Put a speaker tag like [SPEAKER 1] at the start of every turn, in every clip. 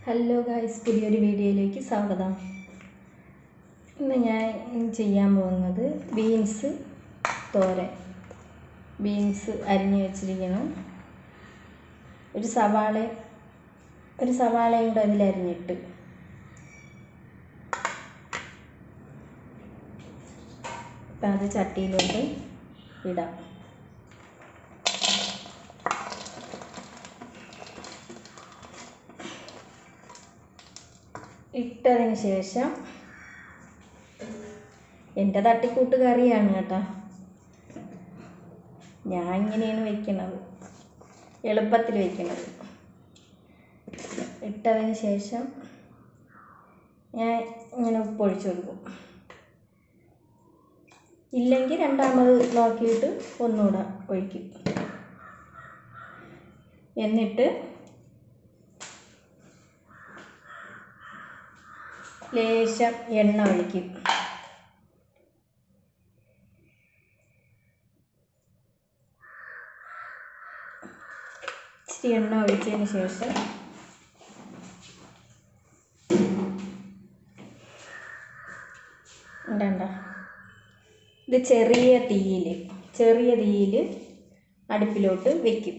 [SPEAKER 1] Hello guys, പുതിയൊരു വീഡിയോയിലേക്ക് സ്വാഗതം. ഇന്ന് ഞാൻ ചെയ്യാൻ പോകുന്നത് ബീൻസ് തോരൻ. ബീൻസ് അരിഞ്ഞു വെച്ചിരിക്കണം. ഒരു സവാളയും കൂടെ അതിലരിഞ്ഞിട്ട് ഇപ്പം അത് ചട്ടിയിലോട്ട് ഇടാം. ഇട്ടതിന് ശേഷം എൻ്റെ തട്ടിക്കൂട്ട് കറിയാണ് കേട്ടോ. ഞാൻ ഇങ്ങനെയാണ് വെക്കണത്, എളുപ്പത്തിൽ വെക്കണത്. ഇട്ടതിന് ശേഷം ഞാൻ ഇങ്ങനെ ഉപ്പൊഴിച്ച് കൊടുക്കും. ഇല്ലെങ്കിൽ രണ്ടാമത് നോക്കിയിട്ട് ഒന്നുകൂടെ ഒഴിക്കും. എന്നിട്ട് ലേശം എണ്ണ ഒഴിക്കും. ഇച്ചിരി എണ്ണ ഒഴിച്ചതിന് ശേഷം ഇത് ചെറിയ തീയിൽ അടുപ്പിലോട്ട് വെക്കും.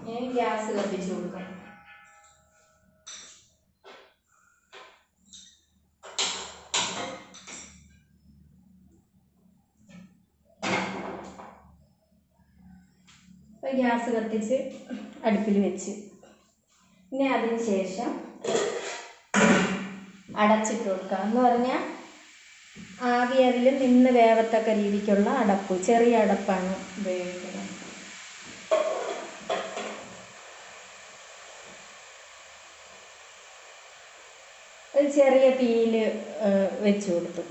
[SPEAKER 1] ഞാൻ ഗ്യാസ് കത്തിച്ച് കൊടുക്കാം. ഗ്യാസ് കത്തിച്ച് അടുപ്പിൽ വെച്ച് പിന്നെ അതിന് ശേഷം അടച്ചിട്ട് കൊടുക്കുക. എന്ന് പറഞ്ഞാൽ ആവി അതിൽ നിന്ന് വേവത്തക്ക രീതിക്കുള്ള അടപ്പ്, ചെറിയ അടപ്പാണ് ഉപയോഗിക്കുന്നത്. ഒരു ചെറിയ തീയിൽ വെച്ച് കൊടുത്തു.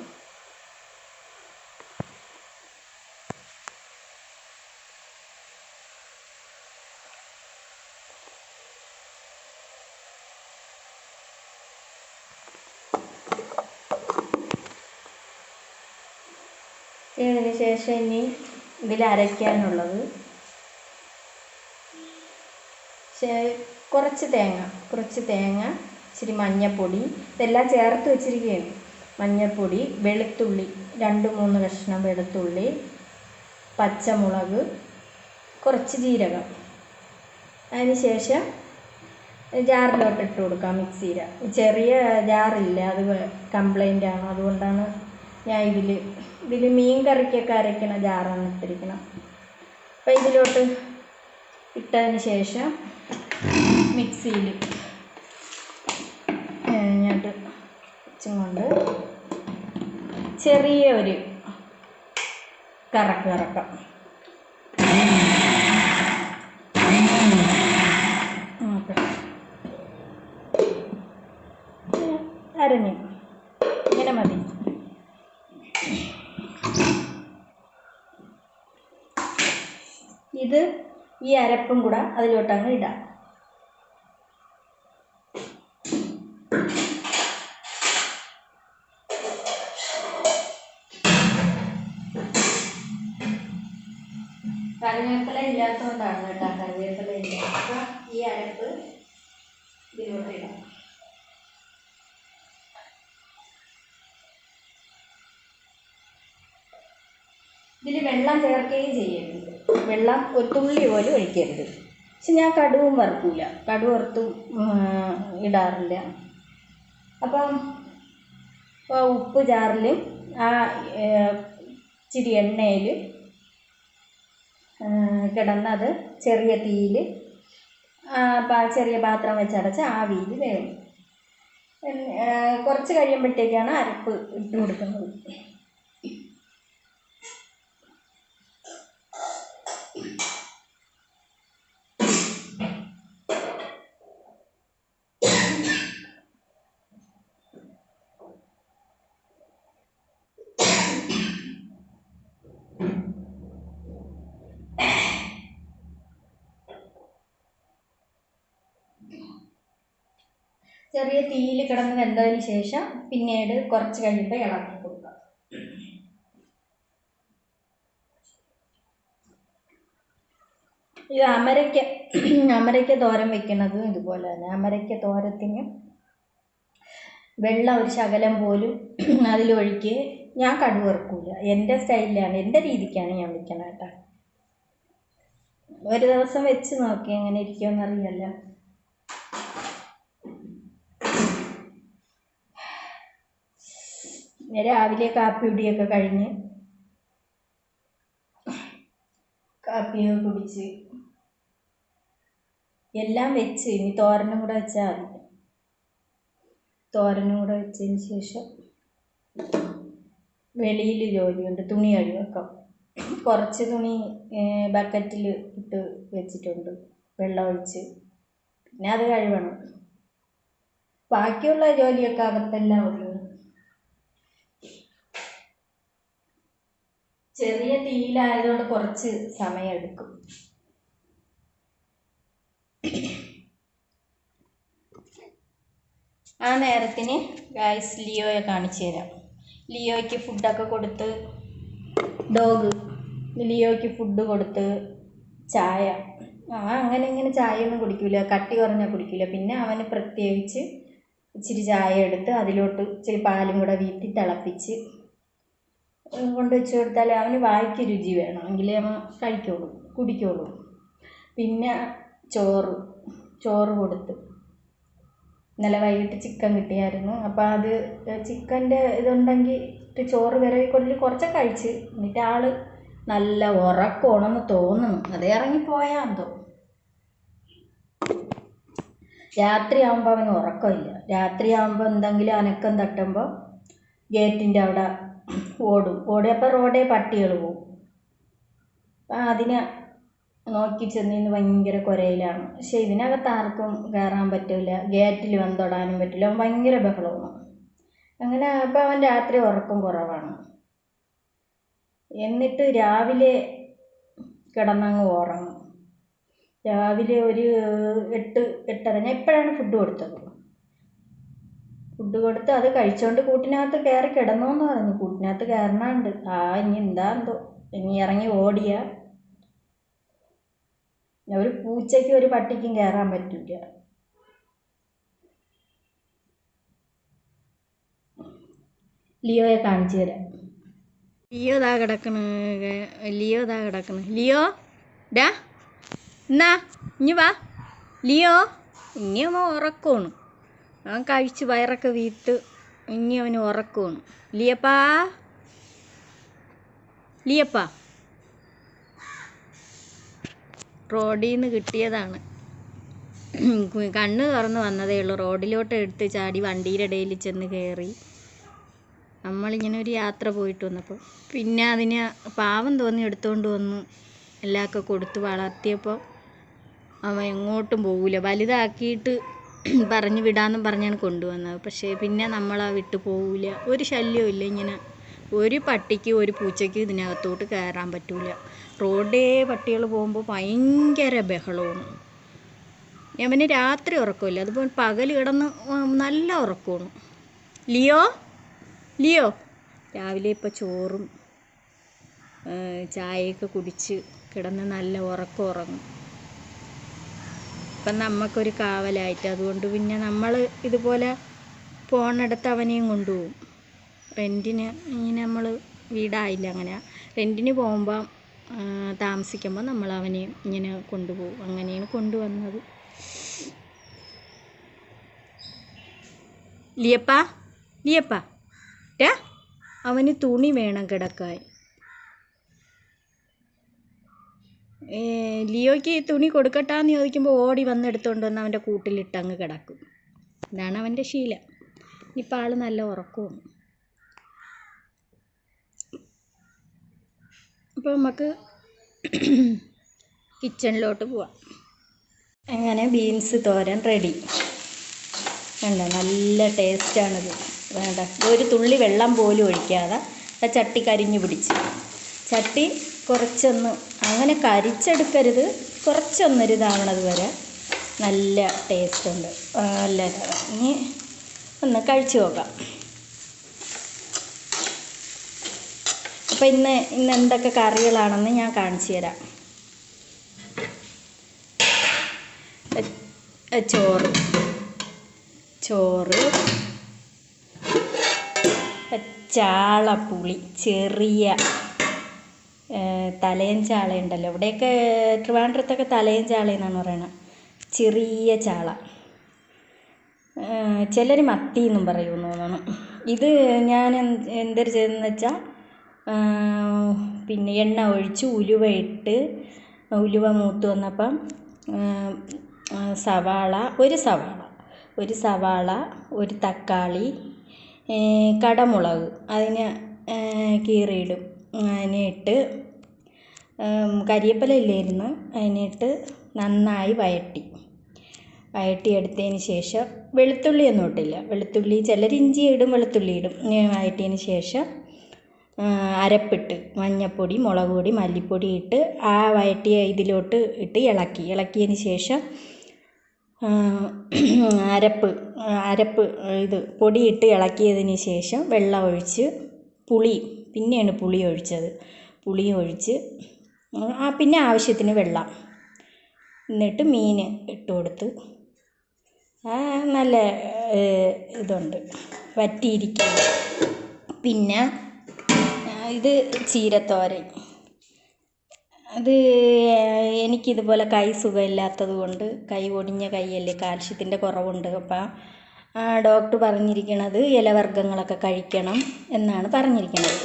[SPEAKER 1] ഇതിന് ശേഷം ഇനി ഇതിൽ അരയ്ക്കാനുള്ളത് കുറച്ച് തേങ്ങ, ഇച്ചിരി മഞ്ഞൾപ്പൊടി, ഇതെല്ലാം ചേർത്ത് വെച്ചിരിക്കുകയാണ്. മഞ്ഞൾപ്പൊടി, വെളുത്തുള്ളി 2-3 കഷ്ണം വെളുത്തുള്ളി, പച്ചമുളക്, കുറച്ച് ജീരകം. അതിന് ശേഷം ജാറിലോട്ട് ഇട്ട് കൊടുക്കാം. മിക്സിയിൽ ചെറിയ ജാറില്ല, അത് കംപ്ലൈൻ്റ് ആണ്. അതുകൊണ്ടാണ് ഞാൻ ഇതിൽ മീൻ കറിക്കൊക്കെ അരയ്ക്കണ ജാറാണ് ഇട്ടിരിക്കണം. അപ്പം ഇതിലോട്ട് ഇട്ടതിന് ശേഷം മിക്സിയിൽ ഇങ്ങോട്ട് വെച്ചും കൊണ്ട് ചെറിയ ഒരു കറക്കാം. അരഞ്ഞു ഇങ്ങനെ മതി. ഇത് ഈ അരപ്പും കൂടെ അതിലോട്ടങ്ങ് ഇടാം. കറിവേപ്പില ഇല്ലാത്തതുകൊണ്ടാണ് കേട്ടോ, കറിവേപ്പില ഇല്ല. അപ്പം ഈ അരപ്പ് ഇതിലോട്ട് ഇടാം. ഇതിൽ വെള്ളം ചേർക്കുകയും ചെയ്യരുത്. വെള്ളം ഒരു തുള്ളി പോലും ഒഴിക്കരുത്. പക്ഷെ ഞാൻ കടുവും വറുക്കില്ല, കടുവ് വറുത്തും ഇടാറില്ല. അപ്പം ഉപ്പ് ജാറിലും ഇച്ചിരി എണ്ണയിൽ കിടന്നത് ചെറിയ തീയിൽ ചെറിയ പാത്രം വെച്ചടച്ച് ആവിയിൽ വേവും. കുറച്ച് കഴിയുമ്പോഴത്തേക്കാണ് അരപ്പ് ഇട്ട് കൊടുക്കുന്നത്. ചെറിയ തീയിൽ കിടന്ന് വെന്തതിന് ശേഷം പിന്നീട് കുറച്ച് കഴിയുമ്പോൾ ഇളക്കി കൊടുക്കുക. ഇത് അമരയ്ക്ക തോരൻ വെക്കുന്നതും ഇതുപോലെ തന്നെ. അമരയ്ക്ക തോരത്തിന് വെള്ളം ഒരു ശകലം പോലും അതിലൊഴിക്ക്. ഞാൻ കടുക് വറുക്കൂല. എൻ്റെ സ്റ്റൈലിലാണ്, എൻ്റെ രീതിക്കാണ് ഞാൻ വെക്കുന്നത് കേട്ടോ. ഒരു ദിവസം വെച്ച് നോക്കി എങ്ങനെ ഇരിക്കുമെന്ന് അറിയില്ല. രാവിലെ കാപ്പി കുടിയൊക്കെ കഴിഞ്ഞ് കാപ്പിയൊക്കെ കുടിച്ച് എല്ലാം വെച്ച് ഇനി തോരനും കൂടെ വെച്ചാൽ മതി. തോരനും കൂടെ വെച്ചതിന് ശേഷം വെളിയിൽ ജോലിയുണ്ട്, തുണി കഴുകാം. കുറച്ച് തുണി ബക്കറ്റിൽ ഇട്ട് വെച്ചിട്ടുണ്ട്, വെള്ളം ഒഴിച്ച്. പിന്നെ അത് കഴുകണം. ബാക്കിയുള്ള ജോലിയൊക്കെ അകത്തെല്ലാം ഉള്ളു. ചെറിയ തീയിലായതുകൊണ്ട് കുറച്ച് സമയം എടുക്കും. ആ നേരത്തിന് ഗായ്സ് ലിയോയെ കാണിച്ചു തരാം. ലിയോയ്ക്ക് ഫുഡൊക്കെ കൊടുത്ത്, ലിയോയ്ക്ക് ഫുഡ് കൊടുത്ത് ചായ, അങ്ങനെ ഇങ്ങനെ ചായയൊന്നും കുടിക്കില്ല, കട്ടി കുറഞ്ഞാൽ കുടിക്കില്ല. പിന്നെ അവന് പ്രത്യേകിച്ച് ഇച്ചിരി ചായ എടുത്ത് അതിലോട്ട് ഇച്ചിരി പാലും കൂടെ വീട്ടി തിളപ്പിച്ച് കൊണ്ട് വെച്ച് കൊടുത്താൽ അവന് വായിക്ക് രുചി വേണം, എങ്കിലേ അവൻ കഴിക്കുള്ളൂ, കുടിക്കുള്ളൂ. പിന്നെ ചോറ് കൊടുത്ത്. ഇന്നലെ വൈകിട്ട് ചിക്കൻ കിട്ടിയായിരുന്നു. അപ്പോൾ അത് ചിക്കൻ്റെ ഇതുണ്ടെങ്കിൽ ചോറ് വിരവി കൊടുത്തിട്ട് കുറച്ചൊക്കെ കഴിച്ച്. എന്നിട്ട് ആൾ നല്ല ഉറക്കമാണെന്ന് തോന്നുന്നു, അതേ ഇറങ്ങിപ്പോയാൽ എന്തോ. രാത്രിയാകുമ്പോൾ അവന് ഉറക്കമില്ല. രാത്രിയാകുമ്പോൾ എന്തെങ്കിലും അനക്കം തട്ടുമ്പോൾ ഗേറ്റിൻ്റെ അവിടെ ഓടിയപ്പോൾ റോഡേ പട്ടികൾ പോവും. അപ്പം അതിനെ നോക്കി ചെന്നിന്ന് ഭയങ്കര കുരയിലാണ്. പക്ഷെ ഇതിനകത്ത് ആർക്കും കയറാൻ പറ്റില്ല, ഗേറ്റിൽ വന്ന് തൊടാനും പറ്റില്ല. അവൻ ഭയങ്കര ബഹളമാണ്. അങ്ങനെ അപ്പോൾ അവൻ രാത്രി ഉറക്കം കുറവാണ്. എന്നിട്ട് രാവിലെ കിടന്നങ്ങ് ഉറങ്ങും. രാവിലെ ഒരു 8-8:30 ഞാൻ ഇപ്പോഴാണ് ഫുഡ് കൊടുത്തത്. ഫുഡ് കൊടുത്ത് അത് കഴിച്ചുകൊണ്ട് കൂട്ടിനകത്ത് കയറി കിടന്നോന്ന് പറഞ്ഞു. കൂട്ടിനകത്ത് കയറണുണ്ട്. ഇനി എന്താ എന്തോ, ഇനി ഇറങ്ങി ഓടിയ. ഒരു പൂച്ചയ്ക്കും ഒരു പട്ടിക്കും കയറാൻ പറ്റില്ല. ലിയോയെ കാണിച്ചു തരാം. ലിയോ ദാ കിടക്കണ്. ലിയോ ഡാ എന്നാ ഇനി വാ. ലിയോ ഇനി അവൻ ഉറക്കമാണ്. അവൻ കഴിച്ച് വയറൊക്കെ വീട്ട് ഇനി അവന് ഉറക്കമാണ്. ലിയപ്പാ റോഡിൽ നിന്ന് കിട്ടിയതാണ്. കണ്ണ് തുറന്ന് വന്നതേ ഉള്ളൂ. റോഡിലോട്ട് എടുത്ത് ചാടി വണ്ടിയുടെ ഇടയിൽ ചെന്ന് കയറി. നമ്മളിങ്ങനെ ഒരു യാത്ര പോയിട്ട് വന്നപ്പോൾ പിന്നെ അതിന് പാവം തോന്നി എടുത്തുകൊണ്ട് വന്നു. എല്ലാമൊക്കെ കൊടുത്ത് വളർത്തിയപ്പോൾ അവൻ എങ്ങോട്ടും പോകില്ല. വലുതാക്കിയിട്ട് പറഞ്ഞു വിടാമെന്നും പറഞ്ഞാണ് കൊണ്ടുവന്നത്. പക്ഷേ പിന്നെ നമ്മളാ വിട്ടു പോകില്ല. ഒരു ശല്യവും ഇല്ല. ഇങ്ങനെ ഒരു പട്ടിക്കും ഒരു പൂച്ചയ്ക്കും ഇതിനകത്തോട്ട് കയറാൻ പറ്റില്ല. റോഡേ പട്ടികൾ പോകുമ്പോൾ ഭയങ്കര ബഹളമാണ്. അവന് രാത്രി ഉറക്കമില്ല, അതുപോലെ പകൽ കിടന്ന് നല്ല ഉറക്കമാണ്. ലിയോ രാവിലെ ഇപ്പോൾ ചോറും ചായയൊക്കെ കുടിച്ച് കിടന്ന് നല്ല ഉറങ്ങും. അപ്പം നമുക്കൊരു കാവലായിട്ട്. അതുകൊണ്ട് പിന്നെ നമ്മൾ ഇതുപോലെ പോണിടത്ത് അവനെയും കൊണ്ടുപോകും. റെൻറ്റിന് ഇങ്ങനെ നമ്മൾ വീടായില്ല, അങ്ങനെ റെൻറ്റിന് പോകുമ്പോൾ താമസിക്കുമ്പോൾ നമ്മൾ അവനെയും ഇങ്ങനെ കൊണ്ടുപോകും. അങ്ങനെയാണ് കൊണ്ടുവന്നത്. ലിയപ്പാ അവന് തുണി വേണം കിടക്കാൻ. ലിയോയ്ക്ക് തുണി കൊടുക്കട്ടാന്ന് ചോദിക്കുമ്പോൾ ഓടി വന്നെടുത്തുകൊണ്ട് വന്ന് അവൻ്റെ കൂട്ടിലിട്ടങ്ങ് കിടക്കും. ഇതാണ് അവൻ്റെ ശീലം. ഇപ്പം ആൾ നല്ല ഉറക്കവും. അപ്പോൾ നമുക്ക് കിച്ചണിലോട്ട് പോവാം. അങ്ങനെ ബീൻസ് തോരൻ റെഡി. വേണ്ട, നല്ല ടേസ്റ്റാണിത്. വേണ്ട, ഒരു തുള്ളി വെള്ളം പോലും ഒഴിക്കാതെ ചട്ടി കരിഞ്ഞു പിടിച്ച്. ചട്ടി കുറച്ചൊന്ന് അങ്ങനെ കരിച്ചെടുക്കരുത്, കുറച്ചൊന്നൊരു ഇതാവണത് വരെ നല്ല ടേസ്റ്റുണ്ട്. നല്ല ഇനി ഒന്ന് കഴിച്ചു നോക്കാം. അപ്പോൾ ഇന്ന് എന്തൊക്കെ കറികളാണെന്ന് ഞാൻ കാണിച്ചു തരാം. ചോറ് ചോറ് ചാളപ്പുളി, ചെറിയ തലയൻ ചാള ഉണ്ടല്ലോ, ഇവിടെയൊക്കെ ട്രിവാൻഡ്രത്തൊക്കെ തലയൻ ചാള എന്നാണ് പറയണത്. ചെറിയ ചാള, ചിലർ മത്തി എന്നും പറയുമെന്ന് തോന്നുന്നു. ഇത് ഞാൻ എന്തൊരു ചെയ്തെന്ന് വെച്ചാൽ, പിന്നെ എണ്ണ ഒഴിച്ച് ഉലുവ ഇട്ട്, ഉലുവ മൂത്ത് വന്നപ്പം ഒരു സവാള, ഒരു തക്കാളി, കടമുളക് അതിന് കീറിയിടും. അതിനിട്ട് കരിയേപ്പില ഇല്ലായിരുന്നു, അതിനിട്ട് നന്നായി വഴട്ടിയെടുത്തതിന് ശേഷം വെളുത്തുള്ളിയൊന്നും ഇട്ടില്ല. വെളുത്തുള്ളി ചിലർ ഇഞ്ചി ഇടും, വെളുത്തുള്ളി ഇടും. വഴറ്റിയതിന് ശേഷം അരപ്പിട്ട് മഞ്ഞൾപ്പൊടി, മുളക് പൊടി, മല്ലിപ്പൊടി ഇട്ട് ആ വഴറ്റിയ ഇതിലോട്ട് ഇട്ട് ഇളക്കിയതിന് ശേഷം അരപ്പ് ഇത് പൊടിയിട്ട് ഇളക്കിയതിന് ശേഷം വെള്ളം ഒഴിച്ച് പിന്നെയാണ് പുളി ഒഴിച്ചത്. പുളി ഒഴിച്ച് പിന്നെ ആവശ്യത്തിന് വെള്ളം, എന്നിട്ട് മീൻ ഇട്ട് കൊടുത്ത് നല്ല ഇതുണ്ട്, വറ്റിയിരിക്കുക. പിന്നെ ഇത് ചീരത്തോരൻ. അത് എനിക്കിതുപോലെ കൈ സുഖമില്ലാത്തത് കൊണ്ട്, ഒടിഞ്ഞ കൈയല്ലേ, കാൽഷ്യത്തിൻ്റെ കുറവുണ്ട്. അപ്പം ഡോക്ടർ പറഞ്ഞിരിക്കണത് ഇലവർഗ്ഗങ്ങളൊക്കെ കഴിക്കണം എന്നാണ് പറഞ്ഞിരിക്കുന്നത്.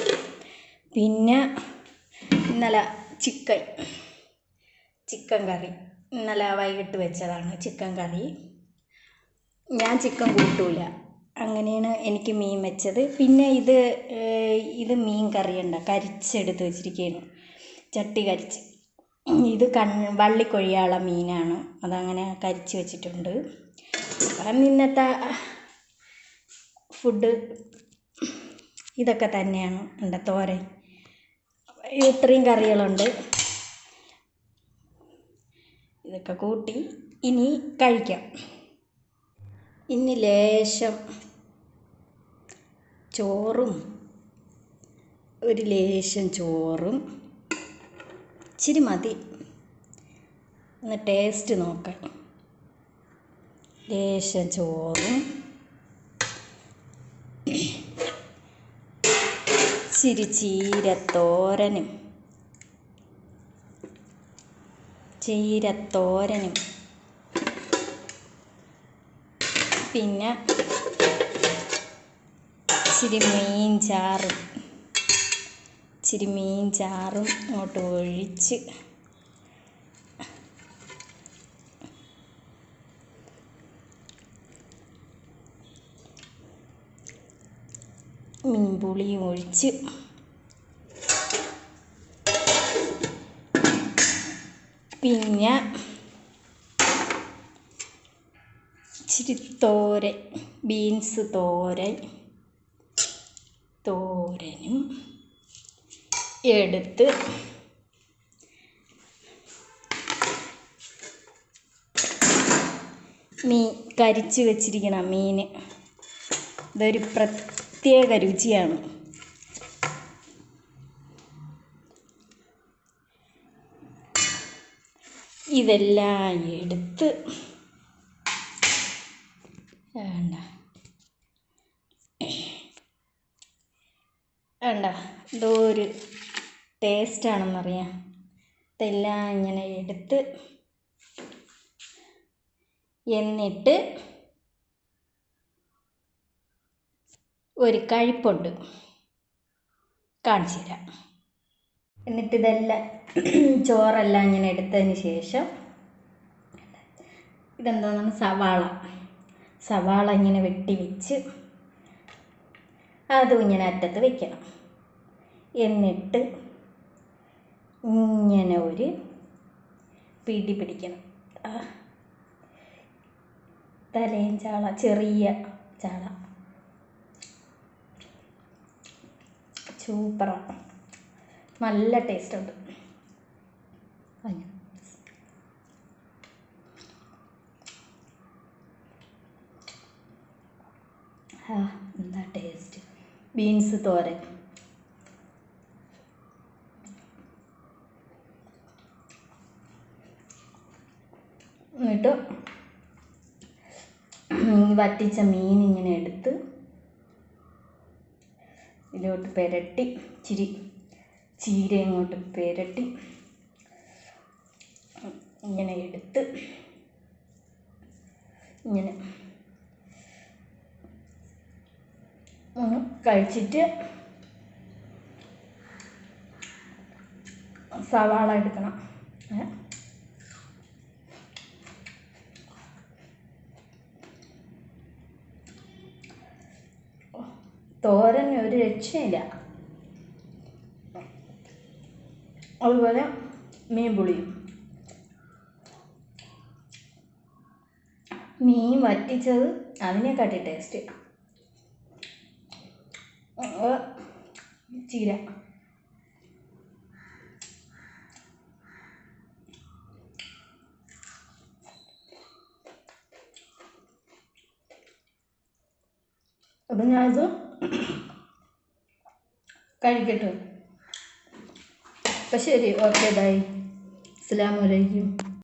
[SPEAKER 1] പിന്നെ ഇന്നലെ ചിക്കൻ കറി ഇന്നലെ വൈകിട്ട് വെച്ചതാണ്. ചിക്കൻ കറി ഞാൻ ചിക്കൻ കൂട്ടൂല, അങ്ങനെയാണ് എനിക്ക് മീൻ വെച്ചത്. പിന്നെ ഇത് മീൻ കറിയുണ്ട്, കരിച്ചെടുത്ത് വെച്ചിരിക്കുകയാണ്, ചട്ടി കരിച്ച്. ഇത് വള്ളിക്കൊഴിയാള മീനാണ്, അതങ്ങനെ കരിച്ച് വെച്ചിട്ടുണ്ട്. അപ്പം ഇന്നത്തെ ഫുഡ് ഇതൊക്കെ തന്നെയാണ്. എൻ്റെ തോരൻ, ഇത്രയും കറികളുണ്ട്. ഇതൊക്കെ കൂട്ടി ഇനി കഴിക്കാം. ഇനി ലേശം ചോറും ഇച്ചിരി മതി, ഒന്ന് ടേസ്റ്റ് നോക്കാൻ. ലേശം ചോറും ഇച്ചിരി ചീരത്തോരനും പിന്നെ ഇച്ചിരി മീൻ ചാറും അങ്ങോട്ട് ഒഴിച്ച് മീൻ പുളിയും ഒഴിച്ച് പിന്നെ ഇച്ചിരി തോരൻ, ബീൻസ് തോരനും എടുത്ത് കരിച്ച് വെച്ചിരിക്കണം മീൻ. ഇതൊരു പ്രത്യേക രുചിയാണ്. ഇതെല്ലാം എടുത്ത് വേണ്ട എന്തോ ഒരു ടേസ്റ്റാണെന്നറിയാം. ഇതെല്ലാം ഇങ്ങനെ എടുത്ത് എന്നിട്ട് ഒരു കഴിപ്പുണ്ട്, കാണിച്ചു തരാം. എന്നിട്ട് ഇതെല്ലാം ചോറെല്ലാം ഇങ്ങനെ എടുത്തതിന് ശേഷം ഇതെന്താണെന്ന് സവാള ഇങ്ങനെ വെച്ച് അതും ഇങ്ങനെ അറ്റത്ത് വെക്കണം. എന്നിട്ട് ഇങ്ങനെ ഒരു പിടി പിടിക്കണം. തലയും ചാള, ചെറിയ ചാള, സൂപ്പറാണ്, നല്ല ടേസ്റ്റുണ്ട്. എന്താ ടേസ്റ്റ്. ബീൻസ് തോരൻ, എന്നിട്ട് വറ്റിച്ച മീൻ ഇങ്ങനെ എടുത്ത് ഇതിലോട്ട് പുരട്ടി ഇച്ചിരി ചീര ഇങ്ങോട്ട് പുരട്ടി ഇങ്ങനെ എടുത്ത് ഇങ്ങനെ കഴിച്ചിട്ട് സവാള എടുക്കണം. തോരൻ ഒരു രക്ഷയില്ല. അതുപോലെ മീൻ പുളിയും, മീൻ വറ്റിച്ചത് അതിനെക്കാട്ടി ടേസ്റ്റ്. ചീര അപ്പം ഞാനിത് കഴിക്കട്ടെ. അപ്പം ശരി, ഓക്കെ, ബൈ, അസ്സലാമു അലൈക്കും.